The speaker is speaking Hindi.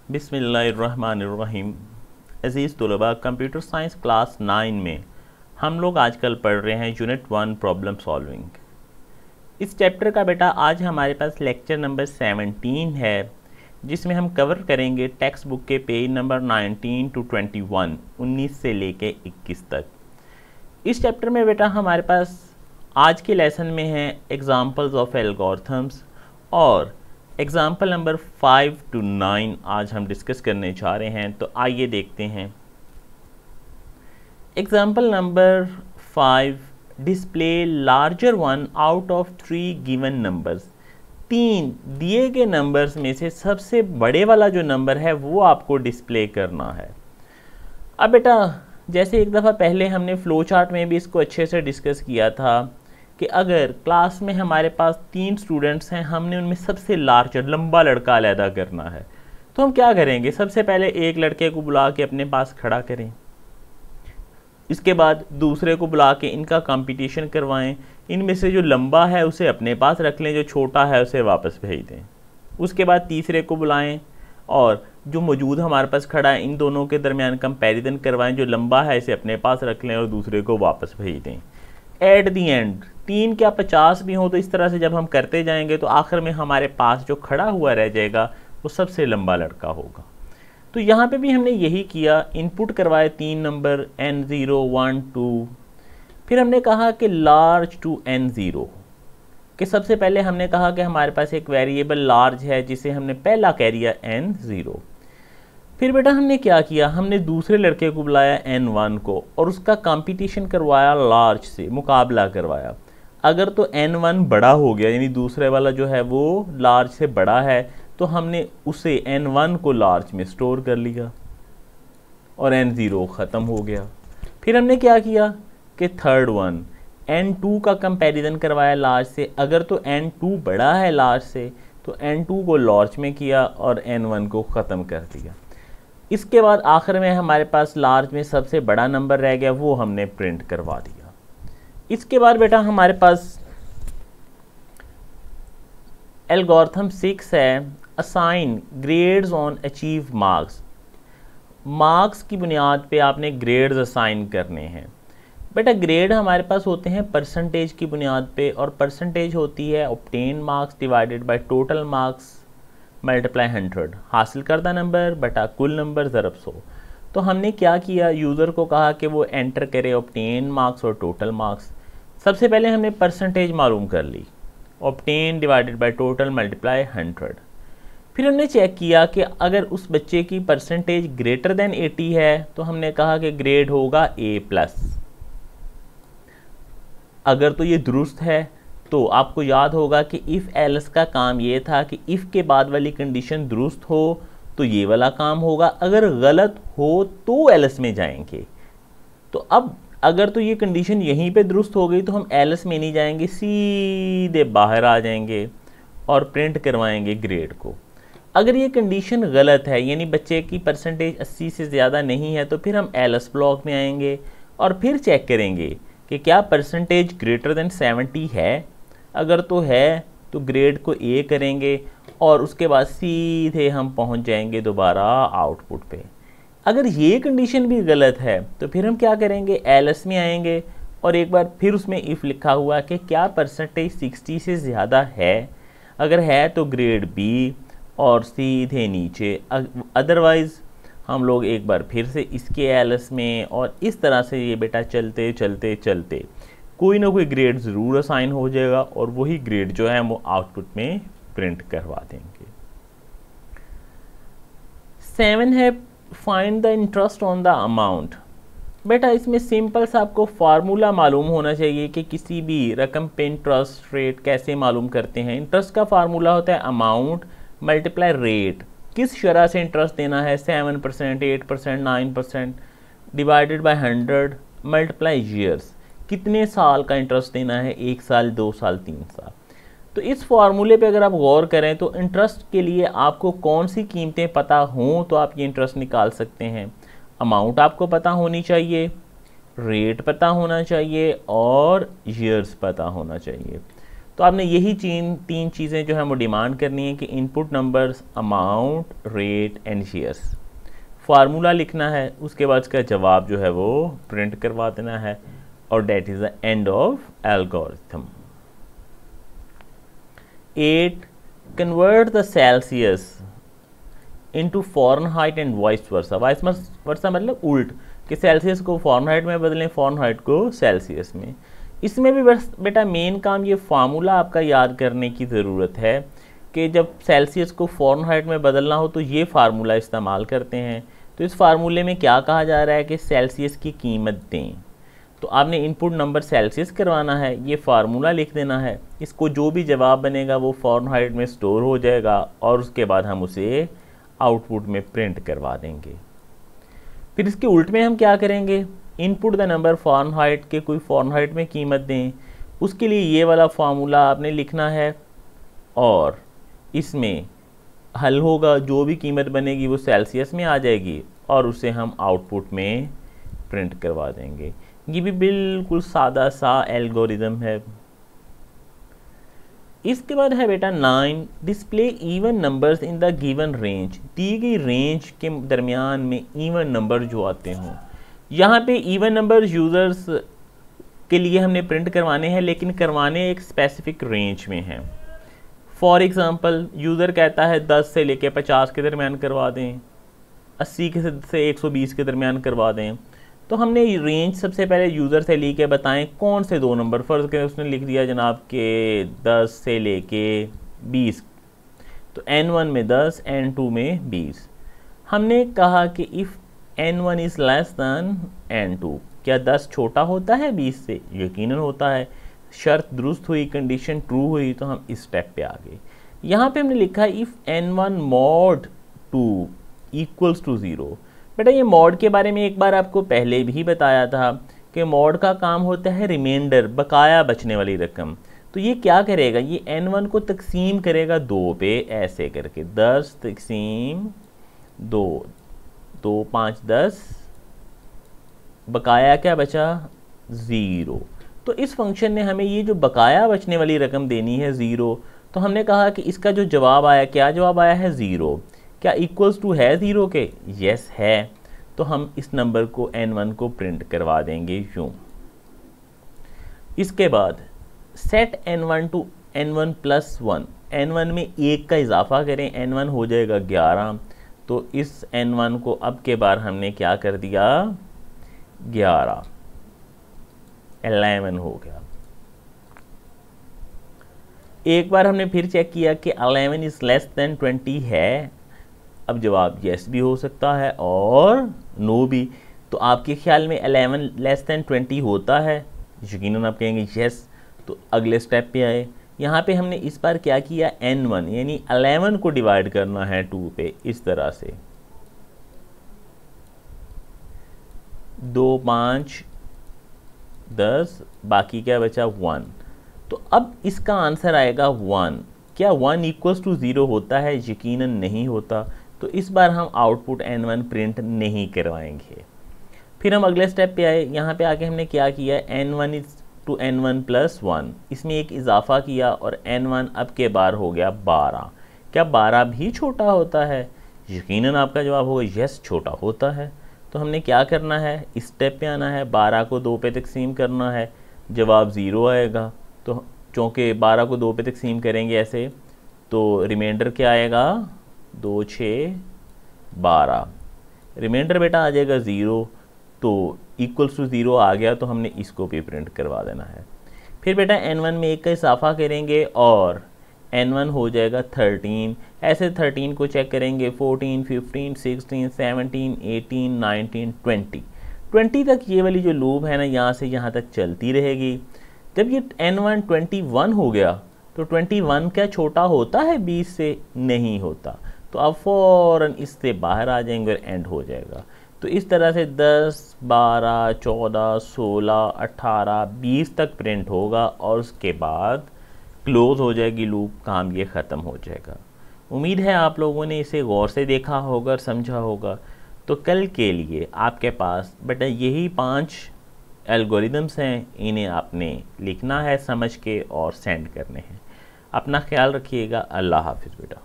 बिस्मिल्लाहिर्रहमानिर्रहीम। अज़ीज़ तलबा, कंप्यूटर साइंस क्लास 9 में हम लोग आजकल पढ़ रहे हैं यूनिट 1 प्रॉब्लम सॉल्विंग। इस चैप्टर का बेटा आज हमारे पास लेक्चर नंबर 17 है, जिसमें हम कवर करेंगे टेक्स्ट बुक के पेज नंबर 19 to 21, 19 से लेके 21 तक। इस चैप्टर में बेटा हमारे पास आज के लेसन में है एग्जाम्पल्स ऑफ एल्गोरिथम्स और एग्जाम्पल नंबर 5 to 9 आज हम डिस्कस करने जा रहे हैं। तो आइए देखते हैं। Example number 5, display larger one out of 3 given numbers. 3 दिए गए नंबर्स में से सबसे बड़े वाला जो नंबर है वो आपको डिस्प्ले करना है। अब बेटा जैसे एक दफ़ा पहले हमने फ्लो चार्ट में भी इसको अच्छे से डिस्कस किया था कि अगर क्लास में हमारे पास 3 स्टूडेंट्स हैं, हमने उनमें सबसे लार्जर लंबा लड़का अलहदा करना है, तो हम क्या करेंगे? सबसे पहले एक लड़के को बुला के अपने पास खड़ा करें, इसके बाद दूसरे को बुला के इनका कंपटीशन करवाएं, इनमें से जो लंबा है उसे अपने पास रख लें, जो छोटा है उसे वापस भेज दें। उसके बाद तीसरे को बुलाएं और जो मौजूद हमारे पास खड़ा है इन दोनों के दरमियान कंपैरिजन करवाएं, जो लंबा है इसे अपने पास रख लें और दूसरे को वापस भेज दें। एट दी एंड 3 क्या 50 भी हो, तो इस तरह से जब हम करते जाएंगे तो आखिर में हमारे पास जो खड़ा हुआ रह जाएगा वो सबसे लंबा लड़का होगा। तो यहाँ पे भी हमने यही किया, इनपुट करवाए 3 नंबर n0, 1, 2। फिर हमने कहा कि लार्ज टू n0 कि सबसे पहले हमने कहा कि हमारे पास एक वेरिएबल लार्ज है जिसे हमने पहला कह दिया n0। फिर बेटा हमने क्या किया, हमने दूसरे लड़के को बुलाया n1 को और उसका कंपटीशन करवाया लार्ज से, मुकाबला करवाया। अगर तो n1 बड़ा हो गया, यानी दूसरे वाला जो है वो लार्ज से बड़ा है, तो हमने उसे n1 को लार्ज में स्टोर कर लिया और n0 ख़त्म हो गया। फिर हमने क्या किया कि थर्ड वन n2 का कंपैरिजन करवाया लार्ज से। अगर तो n2 बड़ा है लार्ज से तो n2 को लार्ज में किया और n1 को ख़त्म कर दिया। इसके बाद आखिर में हमारे पास लार्ज में सबसे बड़ा नंबर रह गया, वो हमने प्रिंट करवा दिया। इसके बाद बेटा हमारे पास एल्गोरिथम 6 है, assign grades on achieve marks. Marks की बुनियाद पे आपने ग्रेड्स असाइन करने हैं। बेटा ग्रेड हमारे पास होते हैं परसेंटेज की बुनियाद पे, और परसेंटेज होती है obtain marks divided by total marks multiply 100, हासिल करदा नंबर बटा कुल नंबर ज़रब 100। तो हमने क्या किया, यूज़र को कहा कि वो एंटर करे ऑब्टेन मार्क्स और टोटल मार्क्स। सबसे पहले हमने परसेंटेज मालूम कर ली, obtain divided by total multiply 100। फिर हमने चेक किया कि अगर उस बच्चे की परसेंटेज ग्रेटर देन 80 है तो हमने कहा कि ग्रेड होगा A+। अगर तो ये दुरुस्त है तो आपको याद होगा कि इफ़ एल्स का काम ये था कि इफ़ के बाद वाली कंडीशन दुरुस्त हो तो ये वाला काम होगा, अगर गलत हो तो एल्स में जाएंगे। तो अब अगर तो ये कंडीशन यहीं पे दुरुस्त हो गई तो हम एल्स में नहीं जाएंगे, सीधे बाहर आ जाएंगे और प्रिंट करवाएंगे ग्रेड को। अगर ये कंडीशन गलत है, यानी बच्चे की परसेंटेज 80 से ज़्यादा नहीं है, तो फिर हम एल्स ब्लॉक में आएंगे और फिर चेक करेंगे कि क्या परसेंटेज ग्रेटर देन 70 है। अगर तो है तो ग्रेड को A करेंगे और उसके बाद सीधे हम पहुंच जाएंगे दोबारा आउटपुट पे। अगर ये कंडीशन भी गलत है तो फिर हम क्या करेंगे, एल्स में आएंगे और एक बार फिर उसमें इफ़ लिखा हुआ कि क्या परसेंटेज 60 से ज़्यादा है। अगर है तो ग्रेड B और सीधे नीचे, अदरवाइज़ हम लोग एक बार फिर से इसके एल्स में, और इस तरह से ये बेटा चलते चलते चलते कोई ना कोई ग्रेड ज़रूर असाइन हो जाएगा और वही ग्रेड जो है वो आउटपुट में प्रिंट करवा देंगे। 7 है, find the interest on the amount. बेटा इसमें सिंपल सा आपको फार्मूला मालूम होना चाहिए कि किसी भी रकम पे इंटरेस्ट रेट कैसे मालूम करते हैं। इंटरेस्ट का फार्मूला होता है अमाउंट मल्टीप्लाई रेट। किस शरह से इंटरेस्ट देना है, 7%, 8%, 9% डिवाइडेड बाय 100 मल्टीप्लाई ईयर्स। कितने साल का इंटरेस्ट देना है, 1 साल, 2 साल, 3 साल। तो इस फार्मूले पे अगर आप गौर करें तो इंटरेस्ट के लिए आपको कौन सी कीमतें पता हों तो आप ये इंटरेस्ट निकाल सकते हैं। अमाउंट आपको पता होनी चाहिए, रेट पता होना चाहिए और ईयर्स पता होना चाहिए। तो आपने यही तीन चीज़ें जो है वो डिमांड करनी है कि input numbers, amount, rate and shares. Formula लिखना है, उसके बाद इसका जवाब जो है वो प्रिंट करवा देना है, और that is the end of algorithm. 8. Convert the Celsius into Fahrenheit and vice versa. Vice versa मतलब उल्ट, कि सेल्सियस को फ़ारेनहाइट में बदलें, फ़ारेनहाइट को सेल्सियस में। इसमें भी बस बेटा मेन काम ये फार्मूला आपका याद करने की ज़रूरत है कि जब सेल्सियस को फ़ारेनहाइट में बदलना हो तो ये फार्मूला इस्तेमाल करते हैं। तो इस फार्मूले में क्या कहा जा रहा है कि सेल्सियस की कीमत दें, तो आपने इनपुट नंबर सेल्सियस करवाना है, ये फार्मूला लिख देना है, इसको जो भी जवाब बनेगा वो फ़ारेनहाइट में स्टोर हो जाएगा और उसके बाद हम उसे आउटपुट में प्रिंट करवा देंगे। फिर इसके उल्ट में हम क्या करेंगे, इनपुट द नंबर फ़ारेनहाइट के कोई फ़ारेनहाइट में कीमत दें, उसके लिए ये वाला फार्मूला आपने लिखना है और इसमें हल होगा, जो भी कीमत बनेगी वो सेल्सियस में आ जाएगी और उसे हम आउटपुट में प्रिंट करवा देंगे। ये भी बिल्कुल सादा सा एल्गोरिदम है। इसके बाद है बेटा 9. Display even numbers in the given range. दी गई रेंज के दरमियान में इवन नंबर जो आते हों, यहाँ पे इवन नंबर यूज़र्स के लिए हमने प्रिंट करवाने हैं, लेकिन करवाने एक स्पेसिफिक रेंज में हैं। फॉर एग्ज़ाम्पल यूज़र कहता है 10 से लेके 50 के दरमियान करवा दें, 80 से 120 के दरमियान करवा दें। तो हमने रेंज सबसे पहले यूज़र से ली के बताएं कौन से दो नंबर, फ़र्ज़ करें उसने लिख दिया जनाब के 10 से लेके 20, तो N1 में 10, N2 में 20। हमने कहा कि if N1 is less than N2, क्या 10 छोटा होता है 20 से? यकीनन होता है। शर्त दुरुस्त हुई, कंडीशन ट्रू हुई, तो हम इस स्टेप पे आ गए। यहाँ पे हमने लिखा if N1 mod 2 equals to 0। बेटा ये मॉड के बारे में एक बार आपको पहले भी बताया था कि मॉड का काम होता है रिमाइंडर, बकाया बचने वाली रकम। तो ये क्या करेगा, ये N1 को तकसीम करेगा 2 पे, ऐसे करके 10 तकसीम 2, 2 5 10, बकाया क्या बचा 0। तो इस फंक्शन ने हमें ये जो बकाया बचने वाली रकम देनी है 0, तो हमने कहा कि इसका जो जवाब आया, क्या जवाब आया है 0। क्या इक्वल्स टू है 0 के? यस है। तो हम इस नंबर को N1 को प्रिंट करवा देंगे यूँ। इसके बाद set N1 to N1 plus 1, N1 में 1 का इजाफा करें, N1 हो जाएगा 11। तो इस N1 को अब के बार हमने क्या कर दिया 11, 11 हो गया। एक बार हमने फिर चेक किया कि 11 इज़ लेस दैन 20 है। अब जवाब यस भी हो सकता है और नो भी। तो आपके ख्याल में 11 लेस दैन 20 होता है? यकीनन आप कहेंगे यस। तो अगले स्टेप पे आए, यहाँ पे हमने इस बार क्या किया, N1 यानी 11 को डिवाइड करना है 2 पे, इस तरह से 2 5 10, बाकी क्या बचा 1। तो अब इसका आंसर आएगा 1। क्या 1 इक्वल्स टू 0 होता है? यकीनन नहीं होता। तो इस बार हम आउटपुट N1 प्रिंट नहीं करवाएंगे। फिर हम अगले स्टेप पे आए, यहाँ पे आके हमने क्या किया, N1 is to N1 plus 1, इसमें एक इजाफा किया और N1 अब के बार हो गया 12। क्या 12 भी छोटा होता है? यकीनन आपका जवाब होगा यस, छोटा होता है। तो हमने क्या करना है, इस स्टेप पे आना है, 12 को 2 पे तकसीम करना है, जवाब 0 आएगा। तो चूँकि 12 को 2 पे तकसीम करेंगे ऐसे, तो रिमाइंडर क्या आएगा 2 6 12, रिमाइंडर बेटा आ जाएगा 0। तो इक्वल्स टू 0 आ गया, तो हमने इसको भी प्रिंट करवा देना है। फिर बेटा N1 में 1 का इजाफा करेंगे और N1 हो जाएगा 13। ऐसे 13 को चेक करेंगे, 14 15 16 17 18 19 20 तक ये वाली जो लूप है ना, यहाँ से यहाँ तक चलती रहेगी। जब ये N1 21 हो गया, तो 21 क्या छोटा होता है 20 से? नहीं होता। तो आप फ़ौरन इससे बाहर आ जाएंगे और एंड हो जाएगा। तो इस तरह से 10 12 14 16 18 20 तक प्रिंट होगा और उसके बाद क्लोज़ हो जाएगी लूप, काम ये ख़त्म हो जाएगा। उम्मीद है आप लोगों ने इसे गौर से देखा होगा और समझा होगा। तो कल के लिए आपके पास बेटा यही 5 एल्गोरिदम्स हैं, इन्हें आपने लिखना है समझ के और सेंड करने हैं। अपना ख्याल रखिएगा। अल्लाह हाफिज़ बेटा।